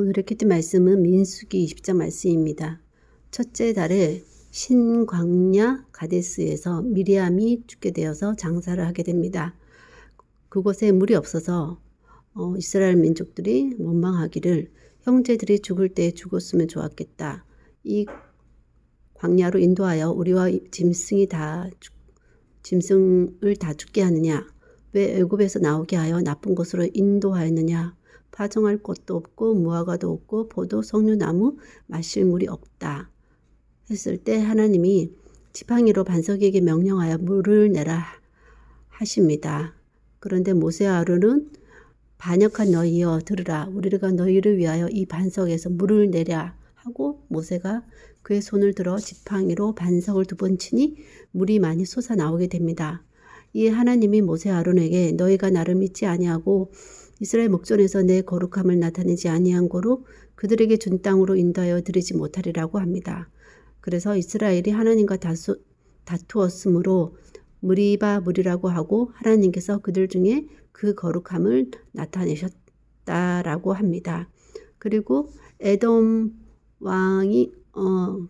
오늘의 큐티 말씀은 민수기 20장 말씀입니다. 첫째 달에 신광야 가데스에서 미리암이 죽게 되어서 장사를 하게 됩니다. 그곳에 물이 없어서 이스라엘 민족들이 원망하기를 형제들이 죽을 때 죽었으면 좋았겠다. 이 광야로 인도하여 우리와 짐승을 다 죽게 하느냐? 왜 애굽에서 나오게 하여 나쁜 곳으로 인도하였느냐? 파종할 곳도 없고 무화과도 없고 포도 석류나무 마실 물이 없다 했을 때 하나님이 지팡이로 반석에게 명령하여 물을 내라 하십니다. 그런데 모세와 아론은 반역한 너희여 들으라, 우리가 너희를 위하여 이 반석에서 물을 내랴 하고 모세가 그의 손을 들어 지팡이로 반석을 2번 치니 물이 많이 솟아나오게 됩니다. 이에 하나님이 모세 아론에게 너희가 나를 믿지 아니하고 이스라엘 목전에서 내 거룩함을 나타내지 아니한 고로 그들에게 준 땅으로 인도하여 드리지 못하리라고 합니다. 그래서 이스라엘이 하나님과 다투었으므로 무리바 무리라고 하고 하나님께서 그들 중에 그 거룩함을 나타내셨다라고 합니다. 그리고 에돔 왕이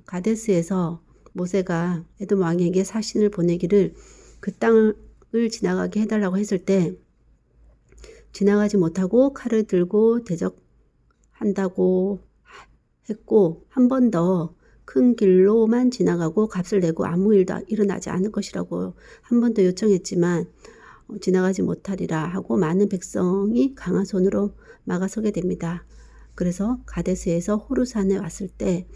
가데스에서 모세가 에돔 왕에게 사신을 보내기를 그 땅을 지나가게 해달라고 했을 때 지나가지 못하고 칼을 들고 대적한다고 했고 한 번 더 큰 길로만 지나가고 값을 내고 아무 일도 일어나지 않을 것이라고 한 번 더 요청했지만 지나가지 못하리라 하고 많은 백성이 강한 손으로 막아서게 됩니다. 그래서 가데스에서 호르산에 왔을 때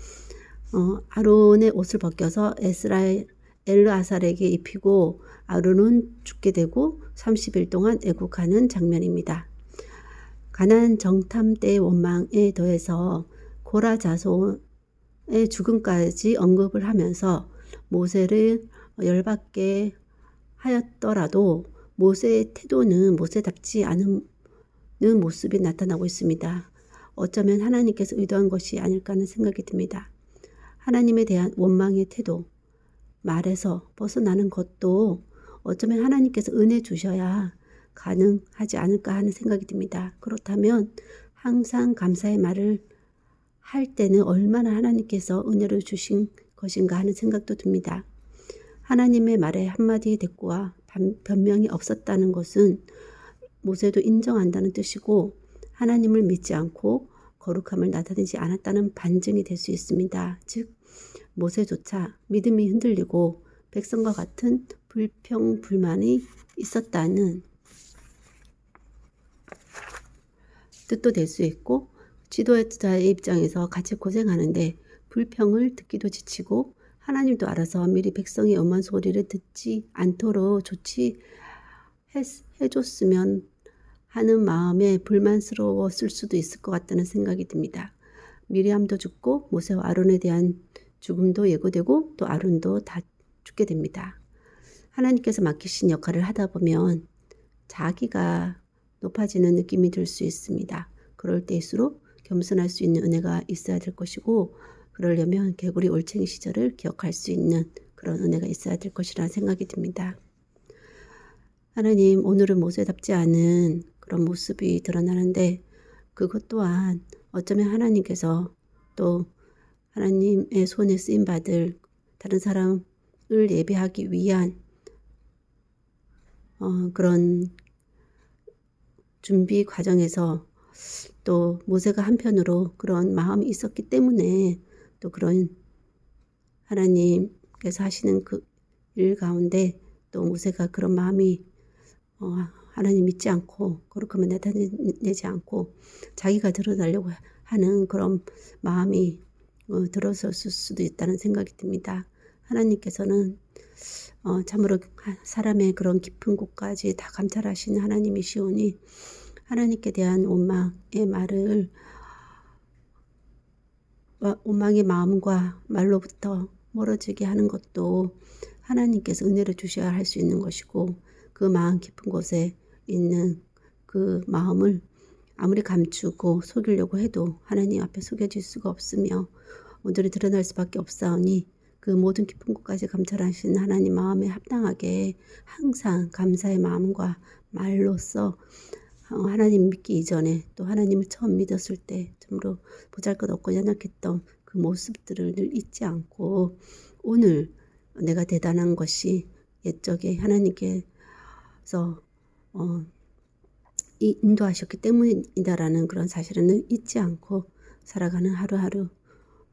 아론의 옷을 벗겨서 엘르아살에게 입히고 아론은 죽게 되고 30일 동안 애국하는 장면입니다. 가나안 정탐 때의 원망에 더해서 고라 자손의 죽음까지 언급을 하면서 모세를 열받게 하였더라도 모세의 태도는 모세답지 않은 모습이 나타나고 있습니다. 어쩌면 하나님께서 의도한 것이 아닐까 하는 생각이 듭니다. 하나님에 대한 원망의 태도, 말에서 벗어나는 것도 어쩌면 하나님께서 은혜 주셔야 가능하지 않을까 하는 생각이 듭니다. 그렇다면 항상 감사의 말을 할 때는 얼마나 하나님께서 은혜를 주신 것인가 하는 생각도 듭니다. 하나님의 말에 한마디의 대꾸와 변명이 없었다는 것은 모세도 인정한다는 뜻이고 하나님을 믿지 않고 거룩함을 나타내지 않았다는 반증이 될 수 있습니다. 즉 모세조차 믿음이 흔들리고 백성과 같은 불평불만이 있었다는 뜻도 될 수 있고 지도자의 입장에서 같이 고생하는데 불평을 듣기도 지치고 하나님도 알아서 미리 백성의 엄한 소리를 듣지 않도록 조치해줬으면 하는 마음에 불만스러웠을 수도 있을 것 같다는 생각이 듭니다. 미리암도 죽고 모세와 아론에 대한 죽음도 예고되고 또 아론도 다 죽게 됩니다. 하나님께서 맡기신 역할을 하다 보면 자기가 높아지는 느낌이 들 수 있습니다. 그럴 때일수록 겸손할 수 있는 은혜가 있어야 될 것이고 그러려면 개구리 올챙이 시절을 기억할 수 있는 그런 은혜가 있어야 될 것이라는 생각이 듭니다. 하나님, 오늘은 모세답지 않은 그런 모습이 드러나는데 그것 또한 어쩌면 하나님께서 또 하나님의 손에 쓰임받을 다른 사람을 예배하기 위한 그런 준비 과정에서 또 모세가 한편으로 그런 마음이 있었기 때문에 또 그런 하나님께서 하시는 그 일 가운데 또 모세가 그런 마음이 하나님 믿지 않고 거룩함을 나타내지 않고 자기가 드러나려고 하는 그런 마음이 들어섰을 수도 있다는 생각이 듭니다. 하나님께서는 참으로 사람의 그런 깊은 곳까지 다 감찰하시는 하나님이시오니 하나님께 대한 원망의 마음과 말로부터 멀어지게 하는 것도 하나님께서 은혜를 주셔야 할 수 있는 것이고 그 마음 깊은 곳에 있는 그 마음을 아무리 감추고 속이려고 해도 하나님 앞에 속여질 수가 없으며 온전히 드러날 수밖에 없사오니 그 모든 깊은 곳까지 감찰하시는 하나님 마음에 합당하게 항상 감사의 마음과 말로써 하나님 믿기 이전에 또 하나님을 처음 믿었을 때 참으로 보잘것없고 연약했던 그 모습들을 늘 잊지 않고 오늘 내가 대단한 것이 옛적에 하나님께서 인도하셨기 때문이다라는 그런 사실은 늘 잊지 않고 살아가는 하루하루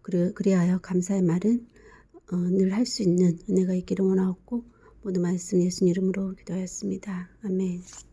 그래야 감사의 말은 늘 할 수 있는 은혜가 있기를 원하옵고 모든 말씀 예수님 이름으로 기도하였습니다. 아멘.